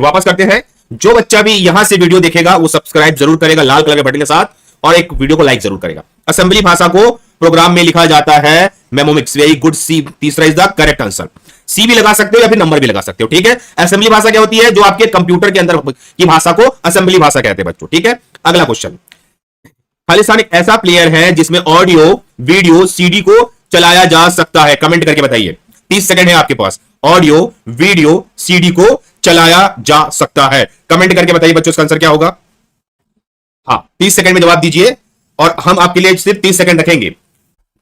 वापस करते हैं। जो बच्चा भी यहां से वीडियो देखेगा वो सब्सक्राइब जरूर करेगा लाल कलर के बटन के साथ, और एक वीडियो को लाइक जरूर करेगा। असेंबली भाषा को प्रोग्राम में लिखा जाता है मेमोमिक्स। वेरी गुड, सी तीसरा इज द करेक्ट आंसर। सी भी लगा सकते हो या फिर नंबर भी लगा सकते हो, ठीक है। असेंबली भाषा क्या होती है? जो आपके कंप्यूटर के अंदर की भाषा को असेंबली भाषा कहते हैं बच्चों, ठीक है। अगला क्वेश्चन, खालिस्तान एक ऐसा प्लेयर है जिसमें ऑडियो वीडियो सीडी को चलाया जा सकता है, कमेंट करके बताइए। 30 सेकंड है आपके पास। ऑडियो वीडियो सीडी को चलाया जा सकता है, कमेंट करके बताइए बच्चों इसका आंसर क्या होगा। हाँ, 30 सेकंड में जवाब दीजिए और हम आपके लिए सिर्फ 30 सेकंड रखेंगे।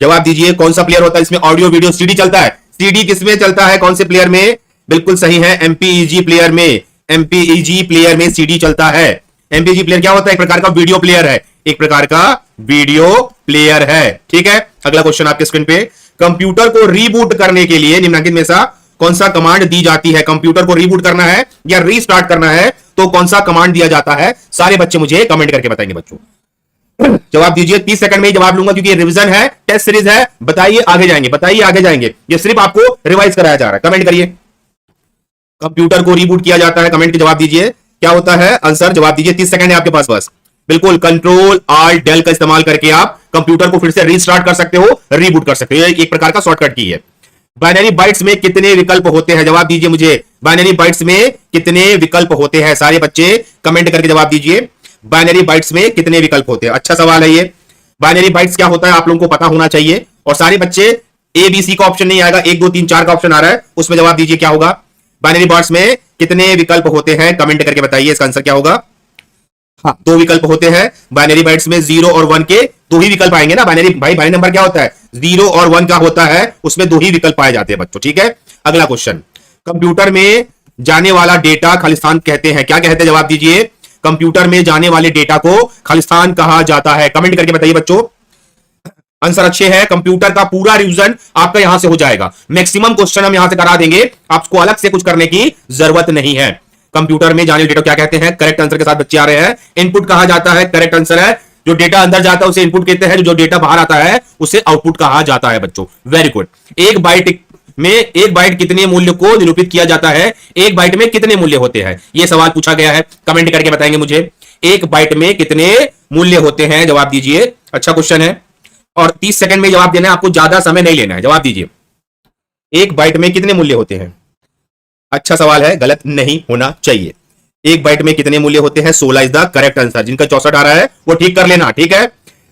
जवाब दीजिए कौन सा प्लेयर होता है इसमें ऑडियो वीडियो सीडी चलता है? सीडी किसमें चलता है, कौन से प्लेयर में? बिल्कुल सही है, एमपीईजी प्लेयर में। एमपीईजी प्लेयर में सीडी चलता है। एमपीईजी प्लेयर क्या होता है? एक प्रकार का वीडियो प्लेयर है, एक प्रकार का वीडियो प्लेयर है, ठीक है। अगला क्वेश्चन आपके स्क्रीन पे, कंप्यूटर को रीबूट करने के लिए निम्नलिखित में से कौन सा कमांड दी जाती है? कंप्यूटर को रीबूट करना है या रीस्टार्ट करना है तो कौन सा कमांड दिया जाता है? सारे बच्चे मुझे कमेंट करके बताएंगे बच्चों। जवाब दीजिए, 30 सेकंड में ही जवाब लूंगा क्योंकि ये रिवीजन है, टेस्ट सीरीज है। बताइए आगे जाएंगे, बताइए आगे जाएंगे, ये सिर्फ आपको रिवाइज कराया जा रहा है। कमेंट करिए, कंप्यूटर को रीबूट किया जाता है, कमेंट के जवाब दीजिए क्या होता है आंसर। जवाब दीजिए, 30 सेकंड है आपके पास बस। बिल्कुल, कंट्रोल आल्ट डेल का इस्तेमाल करके आप कंप्यूटर को फिर से रीस्टार्ट कर सकते हो, रीबूट कर सकते हो। एक प्रकार का शॉर्टकट की है। बाइनरी बाइट्स में कितने विकल्प होते हैं? जवाब दीजिए मुझे, बाइनरी बाइट्स में कितने विकल्प होते हैं? सारे बच्चे कमेंट करके जवाब दीजिए, बाइनरी बाइट्स में कितने विकल्प होते हैं। अच्छा सवाल है ये। बाइनरी बाइट्स क्या होता है आप लोगों को पता होना चाहिए। और सारे बच्चे ए बी सी का ऑप्शन नहीं आएगा, 1 2 3 4 का ऑप्शन आ रहा है, उसमें जवाब दीजिए क्या होगा। बाइनरी बाइट्स में कितने विकल्प होते हैं? कमेंट करके बताइए इसका आंसर क्या होगा। हाँ, 2 विकल्प होते हैं बाइनरी बाइट्स में, 0 और 1 के 2 ही विकल्प आएंगे ना। बाइनरी बाइनरी नंबर क्या होता है? 0 और 1 का होता है, उसमें 2 ही विकल्प पाए जाते हैं बच्चों, ठीक है। अगला क्वेश्चन, कंप्यूटर में जाने वाला डेटा खालिस्तान कहते हैं, क्या कहते हैं? जवाब दीजिए, कंप्यूटर में जाने वाले डेटा को खालिस्तान कहा जाता है, कमेंट करके बताइए बच्चों। आंसर अच्छे है, कंप्यूटर का पूरा रिवीजन आपका यहां से हो जाएगा। मैक्सिमम क्वेश्चन हम यहां से करा देंगे, आपको अलग से कुछ करने की जरूरत नहीं है। कंप्यूटर में जाने डेटा क्या कहते हैं? करेक्ट आंसर के साथ बच्चे आ रहे हैं। इनपुट कहा जाता है, करेक्ट आंसर है। जो डेटा अंदर जाता है उसे इनपुट कहते हैं, जो डेटा बाहर आता है उसे आउटपुट कहा जाता है बच्चों। Very good. एक बाइट कितने मूल्य को निरूपित किया जाता है? एक बाइट में कितने मूल्य होते हैं? यह सवाल पूछा गया है, कमेंट करके बताएंगे मुझे। एक बाइट में कितने मूल्य होते हैं? जवाब दीजिए, अच्छा क्वेश्चन है। और 30 सेकंड में जवाब देना है, आपको ज्यादा समय नहीं लेना है। जवाब दीजिए, एक बाइट में कितने मूल्य होते हैं? अच्छा सवाल है, गलत नहीं होना चाहिए। एक बाइट में कितने मूल्य होते हैं? 16 इज द करेक्ट आंसर। जिनका 64 आ रहा है वो ठीक कर लेना, ठीक है।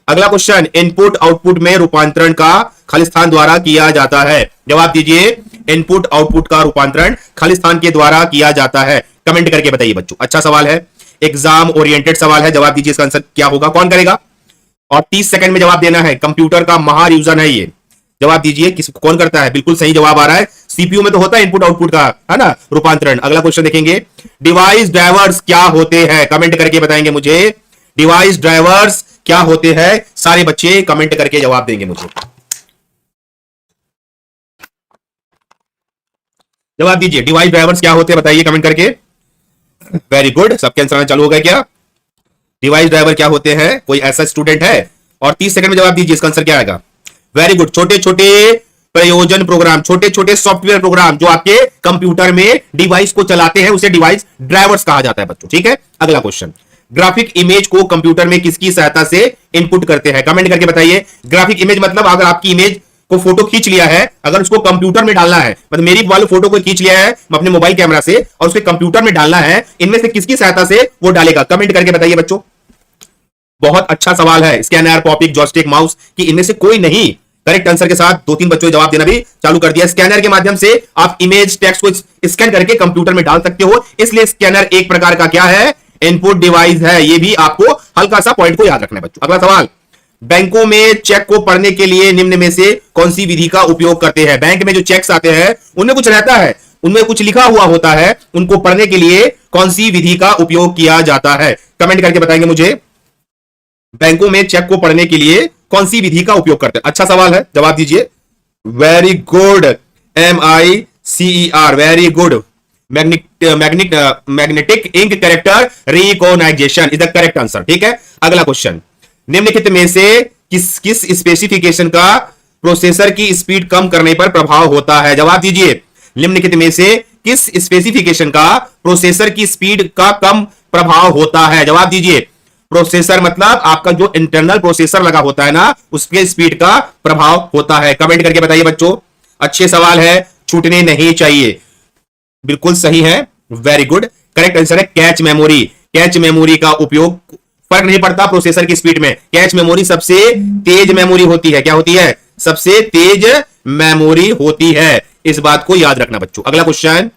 अगला क्वेश्चन, इनपुट आउटपुट में रूपांतरण का खालिस्तान द्वारा किया जाता है। जवाब दीजिए, इनपुट आउटपुट का रूपांतरण खालिस्तान के द्वारा किया जाता है, कमेंट करके बताइए बच्चों। अच्छा सवाल है, एग्जाम ओरिएंटेड सवाल है। जवाब दीजिए इसका आंसर क्या होगा, कौन करेगा? और 30 सेकंड में जवाब देना है। कंप्यूटर का महारिवीजन है ये। जवाब दीजिए कौन करता है? बिल्कुल सही जवाब आ रहा है, सीपीयू में तो होता है इनपुट आउटपुट का, है ना, रूपांतरण। अगला क्वेश्चन देखेंगे, डिवाइस ड्राइवर्स क्या होते हैं? कमेंट करके बताएंगे मुझे, डिवाइस ड्राइवर्स क्या होते हैं? सारे बच्चे कमेंट करके जवाब देंगे मुझे। जवाब दीजिए, डिवाइस ड्राइवर्स क्या होते हैं बताइए कमेंट करके। वेरी गुड, सबके आंसर आना चालू हो गए क्या? डिवाइस ड्राइवर क्या होते हैं? कोई ऐसा स्टूडेंट है? और 30 सेकंड में जवाब दीजिए इसका आंसर क्या आएगा। वेरी गुड, छोटे छोटे प्रयोजन प्रोग्राम, छोटे छोटे सॉफ्टवेयर प्रोग्राम जो आपके कंप्यूटर में डिवाइस को चलाते हैं उसे डिवाइस ड्राइवर्स कहा जाता है बच्चों, ठीक है। अगला क्वेश्चन, ग्राफिक इमेज को कंप्यूटर में किसकी सहायता से इनपुट करते हैं? कमेंट करके बताइए। ग्राफिक इमेज मतलब अगर आपकी इमेज को फोटो खींच लिया है, अगर उसको कंप्यूटर में डालना है, मतलब मेरी वाली फोटो को खींच लिया है अपने मोबाइल कैमरा से और उसके कंप्यूटर में डालना है, इनमें से किसकी सहायता से वो डालेगा? कमेंट करके बताइए बच्चों। बहुत अच्छा सवाल है, स्कैनर, पॉपिक, जॉयस्टिक, माउस की इनमें से कोई नहीं। करेक्ट आंसर के साथ 2-3 बच्चों ने जवाब देना भी चालू कर दिया। स्कैनर के माध्यम से आप इमेज टेक्स्ट को स्कैन करके कंप्यूटर में डाल सकते हो, इसलिए स्कैनर एक प्रकार का क्या है? इनपुट डिवाइस है। ये भी आपको हल्का सा पॉइंट को याद रखना है बच्चों। अगला सवाल, बैंकों में चेक को पढ़ने के लिए निम्न में से कौन सी विधि का उपयोग करते हैं? बैंक में जो चेक्स आते हैं उनमें कुछ रहता है, उनमें कुछ लिखा हुआ होता है, उनको पढ़ने के लिए कौन सी विधि का उपयोग किया जाता है? कमेंट करके बताएंगे मुझे। बैंकों में चेक को पढ़ने के लिए कौन सी विधि का उपयोग करते हैं? अच्छा सवाल है, जवाब दीजिए। Very good, MICER, very good. Magnetic ink character recognition is the correct answer, ठीक है। अगला क्वेश्चन, निम्नलिखित में से किस स्पेसिफिकेशन का प्रोसेसर की स्पीड कम करने पर प्रभाव होता है? जवाब दीजिए, निम्नलिखित में से किस स्पेसिफिकेशन का प्रोसेसर की स्पीड का कम प्रभाव होता है? जवाब दीजिए। प्रोसेसर मतलब आपका जो इंटरनल प्रोसेसर लगा होता है ना, उसके स्पीड का प्रभाव होता है। कमेंट करके बताइए बच्चों। अच्छे सवाल है, छूटने नहीं चाहिए। बिल्कुल सही है, वेरी गुड। करेक्ट आंसर है कैच मेमोरी। कैच मेमोरी का उपयोग, फर्क नहीं पड़ता प्रोसेसर की स्पीड में, कैच मेमोरी सबसे तेज मेमोरी होती है। क्या होती है? सबसे तेज मेमोरी होती है। इस बात को याद रखना बच्चों। अगला क्वेश्चन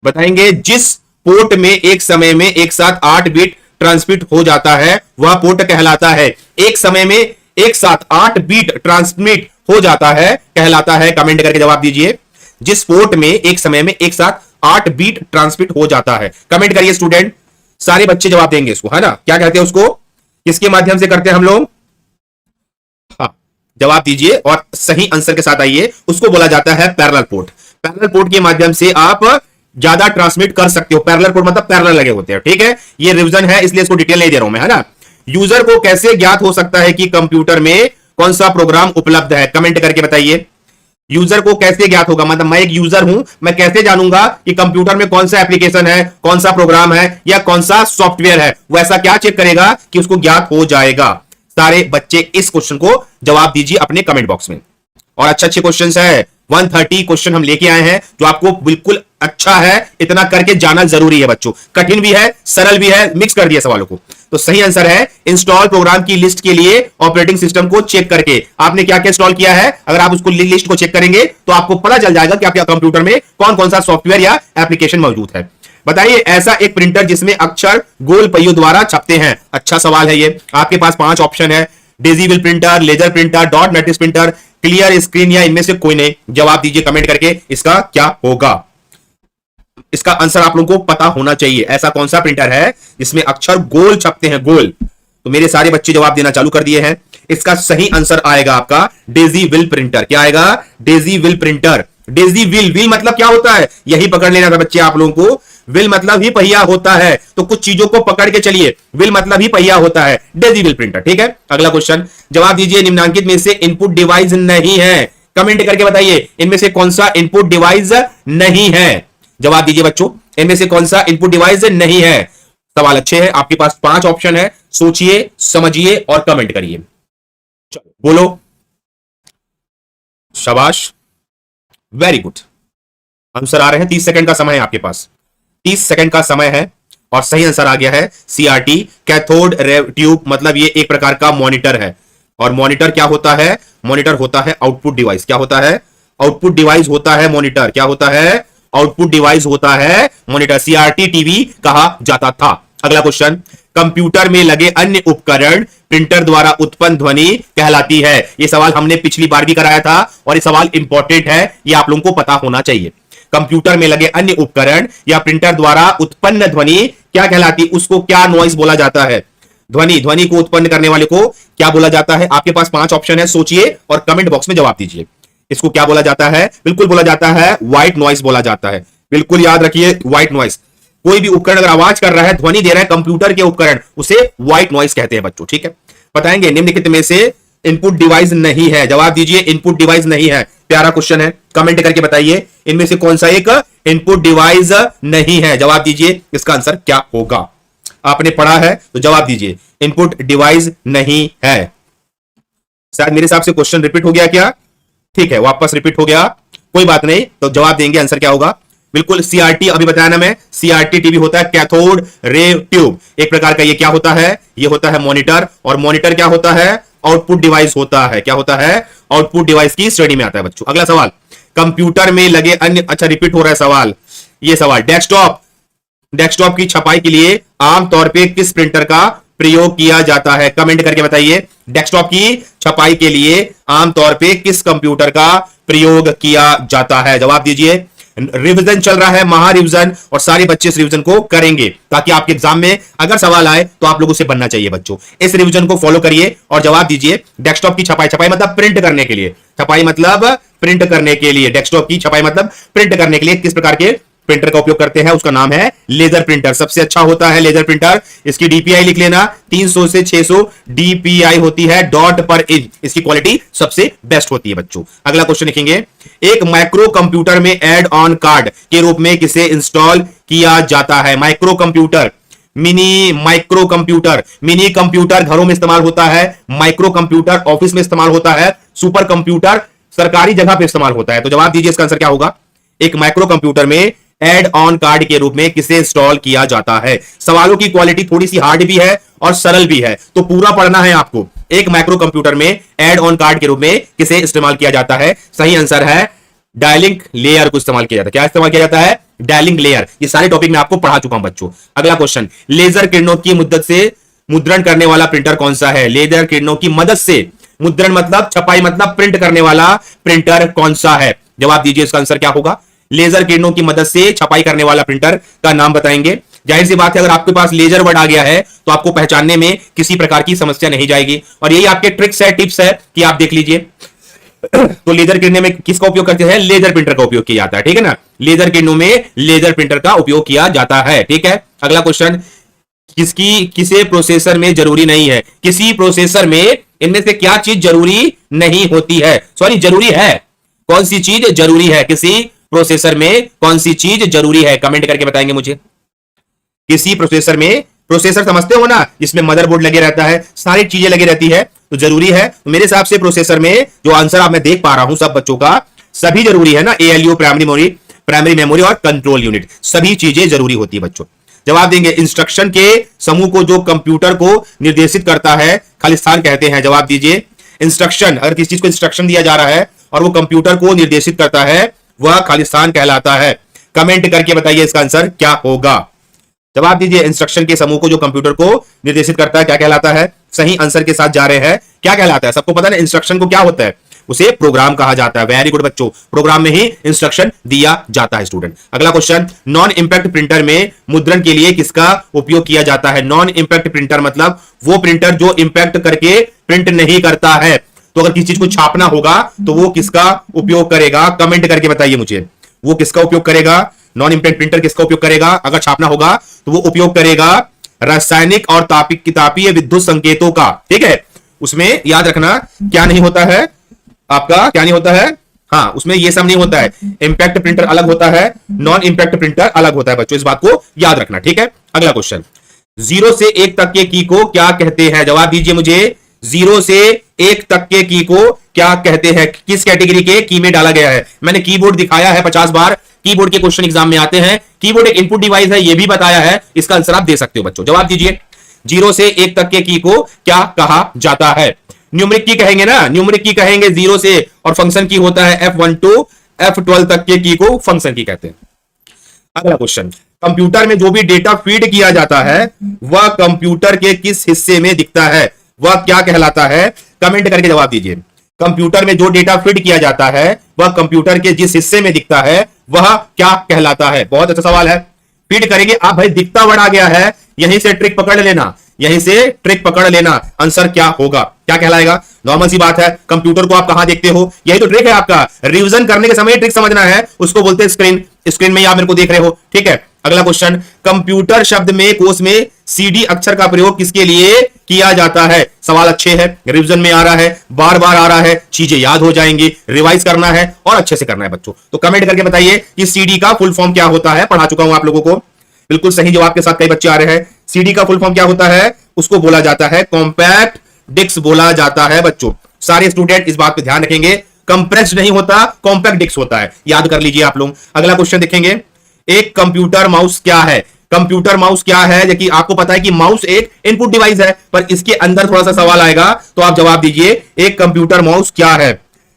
बताएंगे, जिस पोर्ट में एक समय में एक साथ 8 बिट ट्रांसमिट हो जाता है वह पोर्ट कहलाता है। एक समय में एक साथ 8 बिट ट्रांसमिट हो जाता है कहलाता है। कमेंट करके जवाब दीजिए। जिस पोर्ट में एक समय में एक साथ 8 बीट ट्रांसमिट हो जाता है, कमेंट करिए स्टूडेंट। सारे बच्चे जवाब देंगे इसको, है ना? क्या कहते हैं उसको, किसके माध्यम से करते हैं हम लोग? हाँ, जवाब दीजिए और सही आंसर के साथ आइए। उसको बोला जाता है पैरेलल पोर्ट। पैरेलल पोर्ट के माध्यम से आप ज्यादा ट्रांसमिट कर सकते हो। पैरेलल पोर्ट मतलब पैरेलल लगे होते हैं, ठीक है? ये रिवीजन है इसलिए इसको डिटेल नहीं दे रहा हूं मैं, है ना? यूजर को कैसे ज्ञात हो सकता है कि कंप्यूटर में कौन सा प्रोग्राम उपलब्ध है? कमेंट करके बताइए। यूजर को कैसे ज्ञात होगा, मतलब मैं एक यूजर हूं, मैं कैसे जानूंगा कि कंप्यूटर में कौन सा एप्लीकेशन है, कौन सा प्रोग्राम है या कौन सा सॉफ्टवेयर है? वैसा क्या चेक करेगा कि उसको ज्ञात हो जाएगा। सारे बच्चे इस क्वेश्चन को जवाब दीजिए अपने कमेंट बॉक्स में। और अच्छे अच्छे क्वेश्चंस है, 130 क्वेश्चन हम लेके आए हैं जो आपको बिल्कुल अच्छा है, इतना करके जाना जरूरी है बच्चों। कठिन भी है, सरल भी है, मिक्स कर दिया सवालों को। तो सही आंसर है इंस्टॉल प्रोग्राम की लिस्ट के लिए ऑपरेटिंग सिस्टम को चेक करके। आपने क्या क्या इंस्टॉल किया है, अगर आप उसको लिस्ट को चेक करेंगे तो आपको पता चल जाएगा कि आपके कंप्यूटर में कौन कौन सा सॉफ्टवेयर या एप्लीकेशन मौजूद है। बताइए ऐसा एक प्रिंटर जिसमें अक्षर गोल पहियों द्वारा छपते हैं। अच्छा सवाल है ये। आपके पास 5 ऑप्शन है, daisy wheel printer, laser printer, dot matrix printer, clear screen या इनमें से कोई नहीं। जवाब दीजिए कमेंट करके, इसका क्या होगा? इसका आंसर आप लोगों को पता होना चाहिए। ऐसा कौन सा प्रिंटर है जिसमें अक्षर गोल छपते हैं, गोल? तो मेरे सारे बच्चे जवाब देना चालू कर दिए हैं। इसका सही आंसर आएगा आपका डेजी व्हील प्रिंटर। क्या आएगा? Daisy wheel printer. Daisy wheel, wheel मतलब क्या होता है यही पकड़ लेना था बच्चे आप लोगों को। व्हील मतलब ही पहिया होता है, तो कुछ चीजों को पकड़ के चलिए। व्हील मतलब ही पहिया होता है, डेजी व्हील प्रिंटर, ठीक है? अगला क्वेश्चन, जवाब दीजिए निम्नलिखित में से इनपुट डिवाइस नहीं है। कमेंट करके बताइए इनमें से कौन सा इनपुट डिवाइस नहीं है। जवाब दीजिए बच्चों, इनमें से कौन सा इनपुट डिवाइस नहीं है। सवाल अच्छे हैं, आपके पास 5 ऑप्शन है, सोचिए, समझिए और कमेंट करिए। चलो बोलो, शाबाश, वेरी गुड। आंसर आ रहे हैं। 30 सेकंड का समय है आपके पास, 30 सेकंड का समय है और सही आंसर आ गया है सीआरटी, कैथोड रे ट्यूब। मतलब ये एक प्रकार का मॉनिटर है। और मॉनिटर क्या होता है? मॉनिटर होता है आउटपुट डिवाइस। क्या होता है? आउटपुट डिवाइस होता है मॉनिटर। क्या होता है? आउटपुट डिवाइस होता है मॉनिटर। सीआरटी टीवी कहा जाता था। अगला क्वेश्चन, कंप्यूटर में लगे अन्य उपकरण प्रिंटर द्वारा उत्पन्न ध्वनि कहलाती है। यह सवाल हमने पिछली बार भी कराया था और यह सवाल इंपॉर्टेंट है, यह आप लोगों को पता होना चाहिए। कंप्यूटर में लगे अन्य उपकरण या प्रिंटर द्वारा उत्पन्न ध्वनि क्या कहलाती? उसको क्या नॉइस बोला जाता है? ध्वनि को उत्पन्न करने वाले को क्या बोला जाता है? आपके पास 5 ऑप्शन है, सोचिए और कमेंट बॉक्स में जवाब दीजिए। इसको क्या बोला जाता है? बिल्कुल बोला जाता है व्हाइट नॉइस बोला जाता है। बिल्कुल याद रखिए, व्हाइट नॉइस। कोई भी उपकरण अगर आवाज कर रहा है, ध्वनि दे रहा है, कंप्यूटर के उपकरण, उसे व्हाइट नॉइस कहते हैं बच्चों, ठीक है? बताएंगे निम्नलिखित में से इनपुट डिवाइस नहीं है। जवाब दीजिए इनपुट डिवाइस नहीं है। प्यारा क्वेश्चन है, कमेंट करके बताइए इनमें से कौन सा एक इनपुट डिवाइस नहीं है। जवाब दीजिए इसका आंसर क्या होगा। आपने पढ़ा है तो जवाब दीजिए, इनपुट डिवाइस नहीं है। शायद मेरे हिसाब से क्वेश्चन रिपीट हो गया क्या? ठीक है, वापस रिपीट हो गया, कोई बात नहीं। तो जवाब देंगे, आंसर क्या होगा? बिल्कुल सीआरटी, अभी बताया ना मैं, सीआरटी टीवी होता है कैथोड रे ट्यूब। एक प्रकार का ये क्या होता है? ये होता है मॉनिटर। और मॉनिटर क्या होता है? आउटपुट डिवाइस होता है। क्या होता है? आउटपुट डिवाइस की श्रेणी में आता है बच्चों। अगला सवाल, कंप्यूटर में लगे अन्य, अच्छा रिपीट हो रहा है सवाल, ये सवाल, डेस्कटॉप की छपाई के लिए आमतौर पे किस प्रिंटर का प्रयोग किया जाता है? कमेंट करके बताइए। डेस्कटॉप की छपाई के लिए आमतौर पे किस कंप्यूटर का प्रयोग किया जाता है? जवाब दीजिए। रिवीजन चल रहा है, महा रिवीजन, और सारे बच्चे इस रिवीजन को करेंगे ताकि आपके एग्जाम में अगर सवाल आए तो आप लोगों से बनना चाहिए बच्चों। इस रिवीजन को फॉलो करिए और जवाब दीजिए। डेस्कटॉप की छपाई मतलब प्रिंट करने के लिए, छपाई मतलब प्रिंट करने के लिए, डेस्कटॉप की छपाई मतलब प्रिंट करने के लिए किस प्रकार के प्रिंटर का उपयोग करते हैं उसका नाम है लेजर प्रिंटर। सबसे अच्छा होता है लेजर प्रिंटर। इसकी डीपीआई लिख लेना, 300 से 600 डीपीआई होती है, डॉट पर इंच। इसकी क्वालिटी सबसे बेस्ट होती है बच्चों। अगला क्वेश्चन लिखेंगे, एक माइक्रो कंप्यूटर में एड ऑन कार्ड के रूप में किसे इंस्टॉल किया जाता है? Micro computer, micro computer, mini computer घरों में इस्तेमाल होता है, माइक्रो कंप्यूटर ऑफिस में इस्तेमाल होता है, सुपर कंप्यूटर सरकारी जगह पे इस्तेमाल होता है। तो जवाब दीजिए, इसका आंसर क्या होगा? एक माइक्रो कंप्यूटर में एड ऑन कार्ड के रूप में किसे इंस्टॉल किया जाता है? सवालों की क्वालिटी थोड़ी सी हार्ड भी है और सरल भी है, तो पूरा पढ़ना है आपको। एक माइक्रो कंप्यूटर में एड ऑन कार्ड के रूप में किसे इस्तेमाल किया जाता है? सही आंसर है डायलिंग लेयर को इस्तेमाल किया जाता है। क्या इस्तेमाल किया जाता है? Dialling layer. ये सारे टॉपिक मैं आपको पढ़ा चुका हूं बच्चों। अगला क्वेश्चन, लेजर किरणों की मदद से मुद्रण करने वाला प्रिंटर कौन सा है? लेजर किरणों की मदद से मुद्रण मतलब छपाई मतलब प्रिंट करने वाला प्रिंटर कौन सा है? जवाब दीजिए, इसका आंसर क्या होगा? लेजर किरणों की मदद से छपाई करने वाला प्रिंटर का नाम बताएंगे। जाहिर सी बात है, अगर आपके पास लेजर वर्ड आ गया है तो आपको पहचानने में किसी प्रकार की समस्या नहीं जाएगी। और यही आपके ट्रिक्स है, टिप्स है कि आप देख लीजिए। तो लेजर किरणें में किसका उपयोग करते हैं? लेजर प्रिंटर का उपयोग किया जाता है, ठीक है ना। लेजर किरणों में लेजर प्रिंटर का उपयोग किया जाता है, ठीक है। अगला क्वेश्चन, किसे प्रोसेसर में जरूरी नहीं है? किसी प्रोसेसर में इनमें से क्या चीज जरूरी नहीं होती है? सॉरी, जरूरी है। कौन सी चीज जरूरी है? किसी प्रोसेसर में कौन सी चीज जरूरी है? कमेंट करके बताएंगे मुझे। किसी प्रोसेसर में, प्रोसेसर समझते हो ना, जिसमें मदरबोर्ड लगे रहता है, सारी चीजें लगी रहती है, तो जरूरी है। तो मेरे हिसाब से प्रोसेसर में जो आंसर आप मैं देख पा रहा हूं सब बच्चों का, सभी जरूरी है ना। एएलयू, प्राइमरी मेमोरी और कंट्रोल यूनिट, सभी चीजें जरूरी होती है बच्चों। जवाब देंगे, इंस्ट्रक्शन के समूह को जो कंप्यूटर को निर्देशित करता है खालिस्तान कहते हैं। जवाब दीजिए, इंस्ट्रक्शन, अगर किसी चीज को इंस्ट्रक्शन दिया जा रहा है और वो कंप्यूटर को निर्देशित करता है, वह खालिस्तान कहलाता है। कमेंट करके बताइए इसका आंसर क्या होगा। जवाब दीजिए, इंस्ट्रक्शन के समूह को जो कंप्यूटर को निर्देशित करता है क्या कहलाता है? सही आंसर के साथ जा रहे हैं। क्या कहलाता है? सबको पता है इंस्ट्रक्शन को क्या होता है? उसे प्रोग्राम कहा जाता है। वेरी गुड बच्चों, प्रोग्राम में ही इंस्ट्रक्शन दिया जाता है स्टूडेंट। अगला क्वेश्चन, नॉन इंपैक्ट प्रिंटर में मुद्रण के लिए किसका उपयोग किया जाता है? नॉन इंपैक्ट प्रिंटर मतलब वो प्रिंटर जो इंपैक्ट करके प्रिंट नहीं करता है। तो अगर किसी चीज को छापना होगा तो वो किसका उपयोग करेगा? कमेंट करके बताइए मुझे, वो किसका उपयोग करेगा? नॉन इंपैक्ट प्रिंटर किसका उपयोग करेगा? अगर छापना होगा तो वो उपयोग करेगा रासायनिक और तापीय विद्युत संकेतों का, ठीक है। उसमें याद रखना क्या नहीं होता है आपका, क्या नहीं होता है? हाँ, उसमें ये सब नहीं होता है। इंपैक्ट प्रिंटर अलग होता है, नॉन इंपैक्ट प्रिंटर अलग होता है बच्चों, इस बात को याद रखना, ठीक है। अगला क्वेश्चन, 0 से 1 तक के की को क्या कहते हैं? जवाब दीजिए मुझे, 0 से 1 तक के की को क्या कहते हैं? किस कैटेगरी के की में डाला गया है? मैंने कीबोर्ड दिखाया है 50 बार, कीबोर्ड के क्वेश्चन एग्जाम में आते हैं। कीबोर्ड एक इनपुट डिवाइस है, यह भी बताया है। इसका आंसर आप दे सकते हो बच्चों। जवाब दीजिए, 0 से 1 तक के की को क्या कहा जाता है? न्यूमेरिक की कहेंगे ना, न्यूमेरिक की कहेंगे 0 से, और फंक्शन की होता है F1 to F12 तक के की को फंक्शन की कहते हैं। अगला क्वेश्चन, कंप्यूटर में जो भी डेटा फीड किया जाता है वह कंप्यूटर के किस हिस्से में दिखता है? वह क्या कहलाता है? कमेंट करके जवाब दीजिए। कंप्यूटर में जो डेटा फीड किया जाता है वह कंप्यूटर के जिस हिस्से में दिखता है वह क्या कहलाता है? बहुत अच्छा सवाल है। फीड करेंगे आप भाई, दिखता वर्ड आ गया है, यहीं से ट्रिक पकड़ लेना, यहीं से ट्रिक पकड़ लेना। आंसर क्या होगा? क्या कहलाएगा? नॉर्मल सी बात है, कंप्यूटर को आप कहां देखते हो? यही तो ट्रिक है आपका। रिवीजन करने के समय ट्रिक समझना है, उसको बोलते हैं स्क्रीन। स्क्रीन में ही आप मेरे को देख रहे हो, ठीक है। अगला क्वेश्चन, कंप्यूटर शब्द में कोष में CD अक्षर का प्रयोग किसके लिए किया जाता है? सवाल अच्छे हैं, रिवीजन में आ रहा है, बार बार आ रहा है, चीजें याद हो जाएंगी, रिवाइज करना है और अच्छे से करना है बच्चों। तो कमेंट करके बताइए कि CD का फुल फॉर्म क्या होता है। पढ़ा चुका हूं आप लोगों को, बिल्कुल सही जवाब के साथ कई बच्चे आ रहे हैं। CD का फुल फॉर्म क्या होता है? उसको बोला जाता है कॉम्पैक्ट डिस्क बोला जाता है बच्चों। सारे स्टूडेंट इस बात पे ध्यान रखेंगे, कंप्रेस्ड नहीं होता, कॉम्पैक्ट डिस्क होता है, याद कर लीजिए आप लोग। अगला क्वेश्चन देखेंगे, एक कंप्यूटर माउस क्या है? कंप्यूटर माउस क्या है? देखिए आपको पता है कि माउस एक इनपुट डिवाइस है, पर इसके अंदर थोड़ा सा सवाल आएगा, तो आप जवाब दीजिए, एक कंप्यूटर माउस क्या है?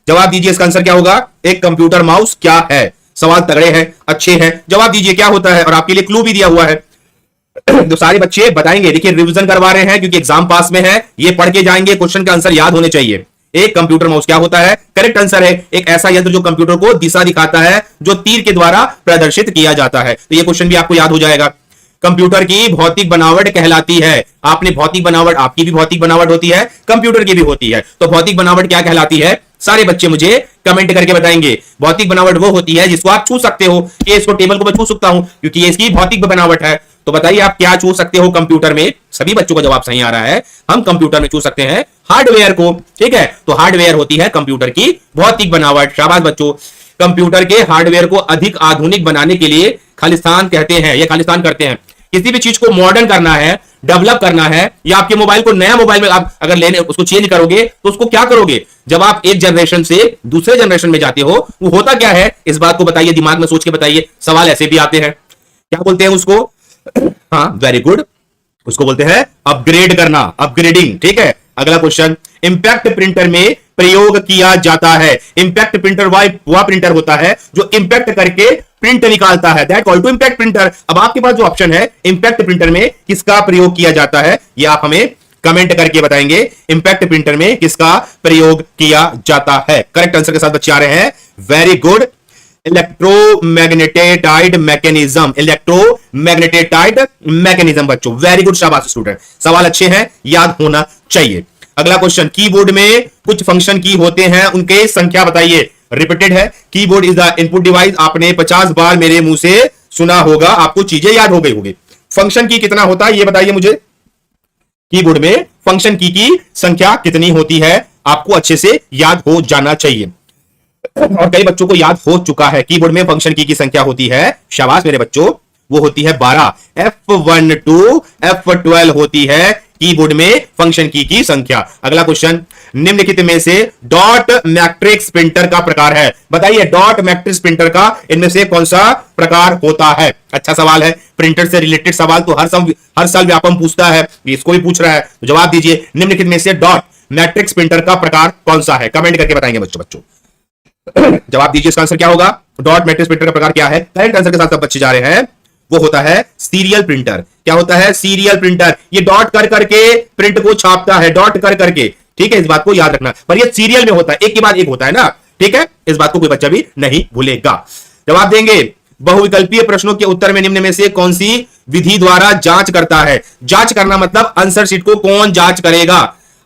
जवाब दीजिए, इसका आंसर क्या होगा? एक कंप्यूटर माउस क्या है? सवाल तगड़े हैं, अच्छे हैं, जवाब दीजिए क्या होता है। और आपके लिए क्लू भी दिया हुआ है, तो सारे बच्चे बताएंगे। देखिए रिवीजन करवा रहे हैं क्योंकि एग्जाम पास में है, ये पढ़ के जाएंगे, क्वेश्चन का आंसर याद होने चाहिए। एक कंप्यूटर माउस क्या होता है? करेक्ट आंसर है एक ऐसा यंत्र जो कंप्यूटर को दिशा दिखाता है, जो तीर के द्वारा प्रदर्शित किया जाता है। तो ये क्वेश्चन भी आपको याद हो जाएगा। कंप्यूटर की भौतिक बनावट कहलाती है, आपने भौतिक बनावट, आपकी भी भौतिक बनावट होती है, कंप्यूटर की भी होती है, तो भौतिक बनावट क्या कहलाती है? सारे बच्चे मुझे कमेंट करके बताएंगे। भौतिक बनावट वो होती है जिसको आप छू सकते हो, कि इसको टेबल को मैं छू सकता हूं क्योंकि ये इसकी भौतिक बनावट है। तो बताइए आप क्या छू सकते हो कंप्यूटर में? सभी बच्चों का जवाब सही आ रहा है, हम कंप्यूटर में छू सकते हैं हार्डवेयर को। ठीक है, तो हार्डवेयर होती है कंप्यूटर की भौतिक बनावट। शाबाश बच्चों। कंप्यूटर के हार्डवेयर को अधिक आधुनिक बनाने के लिए खालिस्तान कहते हैं, ये खालिस्तान करते हैं। किसी भी चीज को मॉडर्न करना है, डेवलप करना है, या आपके मोबाइल को नया मोबाइल में आप अगर लेने उसको चेंज करोगे तो उसको क्या करोगे? जब आप एक जनरेशन से दूसरे जनरेशन में जाते हो, वो होता क्या है इस बात को बताइए, दिमाग में सोच के बताइए। सवाल ऐसे भी आते हैं, क्या बोलते हैं उसको? हाँ, वेरी गुड, उसको बोलते हैं अपग्रेड करना, अपग्रेडिंग। ठीक है, अगला क्वेश्चन, इंपैक्ट प्रिंटर में प्रयोग किया जाता है। इंपैक्ट प्रिंटर वह प्रिंटर होता है जो इंपैक्ट करके प्रिंट निकालता है, that called to impact printer. अब आपके पास जो ऑप्शन है इंपैक्ट प्रिंटर में किसका प्रयोग किया जाता है, ये आप हमें कमेंट करके बताएंगे। इंपैक्ट प्रिंटर में किसका प्रयोग किया जाता है? करेक्ट आंसर के साथ बच्चे आ रहे हैं, वेरी गुड। इलेक्ट्रोमैग्नेटाइड मैकेनिज्म, इलेक्ट्रोमैग्नेटाइड मैकेनिज्म बच्चों, वेरी गुड, शाबाश स्टूडेंट। सवाल अच्छे हैं, याद होना चाहिए। अगला क्वेश्चन, कीबोर्ड में कुछ फंक्शन की होते हैं, उनके संख्या बताइए। रिपीटेड है, keyboard is the input device. आपने 50 बार मेरे मुंह से सुना होगा, आपको चीजें याद हो गई होगी। फंक्शन की कितना होता है ये बताइए मुझे। कीबोर्ड में फंक्शन की संख्या कितनी होती है, आपको अच्छे से याद हो जाना चाहिए। और कई बच्चों को याद हो चुका है, कीबोर्ड में फंक्शन की संख्या होती है, शाबाश मेरे बच्चों, वो होती है 12। F1 to F12 होती है कीबोर्ड में फंक्शन की संख्या। अगला क्वेश्चन, निम्नलिखित में से डॉट मैट्रिक्स प्रिंटर का प्रकार है। बताइए डॉट मैट्रिक्स प्रिंटर का इनमें से कौन सा प्रकार होता है? अच्छा सवाल है, प्रिंटर से रिलेटेड सवाल तो हर साल व्यापम पूछता है, इसको भी पूछ रहा है, तो जवाब दीजिए। निम्नलिखित में से डॉट मैट्रिक्स प्रिंटर का प्रकार कौन सा है? कमेंट करके बताएंगे बच्चों। जवाब दीजिए, इसका आंसर क्या होगा? डॉट मैट्रिक्स प्रिंटर का प्रकार क्या है? करेक्ट आंसर के साथ बच्चे जा रहे हैं, वो होता है सीरियल प्रिंटर। क्या होता है? Serial printer. ये डॉट कर करके प्रिंट को छापता है, डॉट कर करके। ठीक है, इस बात को याद रखना, पर ये सीरियल में होता है, एक के बाद एक होता है ना। ठीक है, इस बात को कोई बच्चा भी नहीं भूलेगा। जवाब देंगे, बहुविकल्पीय प्रश्नों के उत्तर में निम्न में से कौन सी विधि द्वारा जांच करता है? जांच करना मतलब आंसर शीट को कौन जांच करेगा?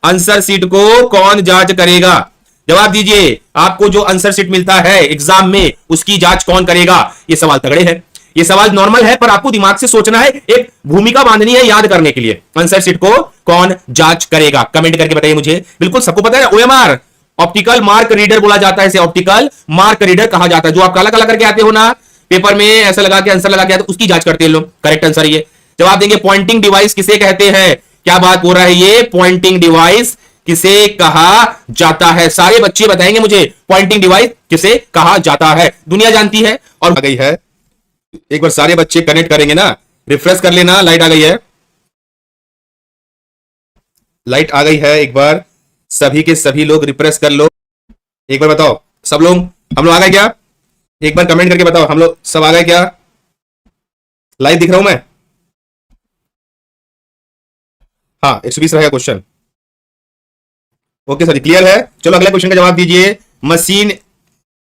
आंसर शीट को कौन जांच करेगा? जवाब दीजिए, आपको जो आंसर शीट मिलता है एग्जाम में उसकी जांच कौन करेगा? ये सवाल तगड़े हैं, ये सवाल नॉर्मल है, पर आपको दिमाग से सोचना है, एक भूमिका बांधनी है याद करने के लिए। आंसर शीट को कौन जांच करेगा? कमेंट करके बताइए मुझे। बिल्कुल सबको पता है ना, OMR, ऑप्टिकल मार्क रीडर बोला जाता है, इसे ऑप्टिकल मार्क रीडर कहा जाता है। जो आप काला काला करके आते हो ना पेपर में, ऐसा लगा के आंसर लगा के आते, उसकी जांच करते हैं लोग। करेक्ट आंसर ये। जवाब देंगे, पॉइंटिंग डिवाइस किसे कहते हैं? क्या बात हो रहा है, ये पॉइंटिंग डिवाइस किसे कहा जाता है? सारे बच्चे बताएंगे मुझे, पॉइंटिंग डिवाइस किसे कहा जाता है? दुनिया जानती है और आ गई है। एक बार सारे बच्चे कनेक्ट करेंगे ना, रिफ्रेश कर लेना। लाइट आ गई है, लाइट आ गई है, एक बार सभी के सभी लोग रिफ्रेश कर लो। एक बार बताओ सब लोग, हम लोग आ गए क्या? एक बार कमेंट करके बताओ, हम लोग सब आ गए क्या? लाइव दिख रहा हूं मैं? हाँ, 120 रहेगा क्वेश्चन। ओके सर, क्लियर है। चलो अगले क्वेश्चन का जवाब दीजिए। मशीन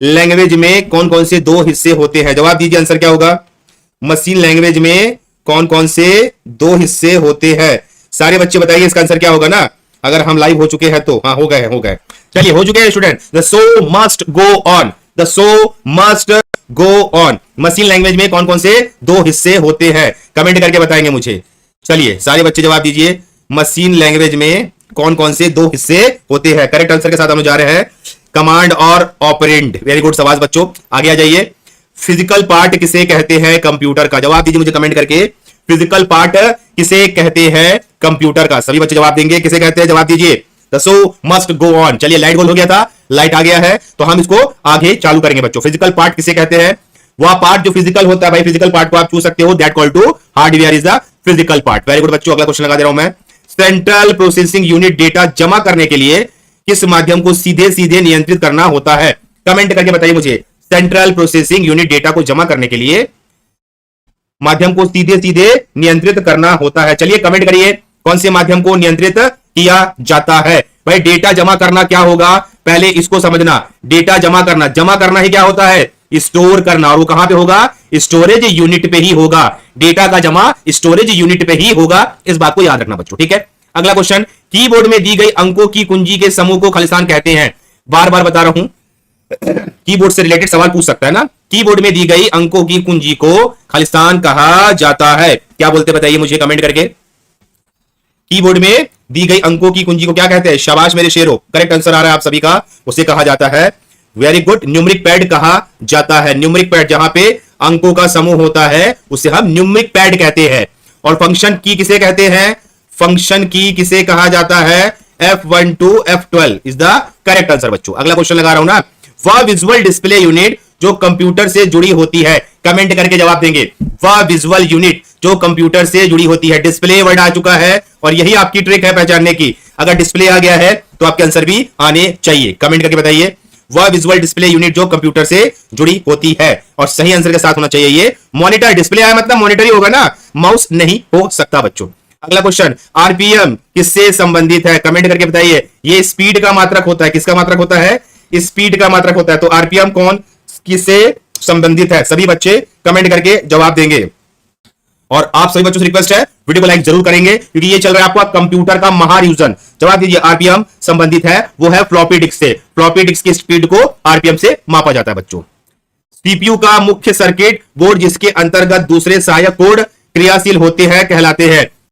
लैंग्वेज में कौन कौन से दो हिस्से होते हैं? जवाब दीजिए, आंसर क्या होगा? मशीन लैंग्वेज में कौन कौन से दो हिस्से होते हैं? सारे बच्चे बताइए इसका आंसर क्या होगा ना। अगर हम लाइव हो चुके हैं तो हाँ, हो गए। चलिए, हो चुके हैं student. The show must go on, the show must go on. Machine language में कौन कौन से दो हिस्से होते हैं? कमेंट करके बताएंगे मुझे। चलिए सारे बच्चे जवाब दीजिए, मशीन लैंग्वेज में कौन कौन से दो हिस्से होते हैं? करेक्ट आंसर के साथ हम जा रहे हैं, कमांड और ऑपरेंड। वेरी गुड, शाबाश बच्चों, आगे आ जाइए। फिजिकल पार्ट किसे कहते हैं कंप्यूटर का? जवाब दीजिए मुझे कमेंट करके, फिजिकल पार्ट किसे कहते हैं कंप्यूटर का? सभी बच्चे जवाब देंगे, किसे कहते हैं? जवाब दीजिए। The show must go on. चलिए, लाइट गोल हो गया था, लाइट आ गया है, तो हम इसको आगे चालू करेंगे बच्चों। फिजिकल पार्ट किसे कहते हैं? वह पार्ट जो फिजिकल होता है भाई, फिजिकल पार्ट को आप छू सकते हो, that call to hardware is the physical part. Very good बच्चों, अगला क्वेश्चन लगा दे रहा हूं मैं। सेंट्रल प्रोसेसिंग यूनिट डेटा जमा करने के लिए किस माध्यम को सीधे सीधे नियंत्रित करना होता है? कमेंट करके बताइए मुझे। सेंट्रल प्रोसेसिंग यूनिट डेटा को जमा करने के लिए माध्यम को सीधे सीधे नियंत्रित करना होता है। चलिए कमेंट करिए, कौन से माध्यम को नियंत्रित किया जाता है? भाई डेटा जमा करना क्या होगा, पहले इसको समझना। डेटा जमा करना ही क्या होता है? स्टोर करना। और वो कहां पे होगा? स्टोरेज यूनिट पे ही होगा। डेटा का जमा स्टोरेज यूनिट पे ही होगा, इस बात को याद रखना बच्चों, ठीक है। अगला क्वेश्चन, कीबोर्ड में दी गई अंकों की कुंजी के समूह को खालिस्तान कहते हैं। बार बार बता रहा हूं, कीबोर्ड से रिलेटेड सवाल पूछ सकता है ना। कीबोर्ड में दी गई अंकों की कुंजी को खालिस्तान कहा जाता है, क्या बोलते बताइए मुझे कमेंट करके। कीबोर्ड में दी गई अंकों की कुंजी को क्या कहते हैं? शाबाश मेरे शेरों, करेक्ट आंसर आ रहा है आप सभी का। उसे कहा जाता है, वेरी गुड, न्यूमेरिक पैड कहा जाता है। न्यूमेरिक पैड, जहां पे अंकों का समूह होता है उसे हम न्यूमेरिक पैड कहते हैं। और फंक्शन की किसे कहते हैं? फंक्शन की किसे कहा जाता है? F1 to F12 is the correct answer बच्चों। अगला क्वेश्चन लगा रहा हूं ना, वह विजुअल डिस्प्ले यूनिट जो कंप्यूटर से जुड़ी होती है, कमेंट करके जवाब देंगे। वह विजुअल यूनिट जो कंप्यूटर से जुड़ी होती है, डिस्प्ले वर्ड आ चुका है और यही आपकी ट्रिक है पहचानने की। अगर डिस्प्ले आ गया है तो आपके आंसर भी आने चाहिए, कमेंट करके बताइए। वह विजुअल डिस्प्ले यूनिट जो कंप्यूटर से जुड़ी होती है, और सही आंसर के साथ होना चाहिए ये मॉनिटर। डिस्प्ले आया मतलब मॉनिटर ही होगा ना, माउस नहीं हो सकता बच्चों। अगला क्वेश्चन, आरपीएम किससे संबंधित है? कमेंट करके बताइए। ये स्पीड का मात्रक होता है, किसका मात्रक होता है? स्पीड का मात्रक होता है। तो आरपीएम कौन किससे संबंधित है? सभी बच्चे कमेंट करके जवाब देंगे। और आप सभी बच्चों से रिक्वेस्ट है, वीडियो को लाइक जरूर करेंगे क्योंकि ये चल रहा है आपका कंप्यूटर का महारिवीजन। जवाब दीजिए, आरपीएम संबंधित है वो है फ्लॉपी डिस्क से। फ्लॉपी डिस्क की स्पीड को आरपीएम से मापा जाता है बच्चों। सीपीयू का मुख्य सर्किट बोर्ड जिसके अंतर्गत दूसरे सहायक कोड क्रियाशील होते हैं कहलाते हैं।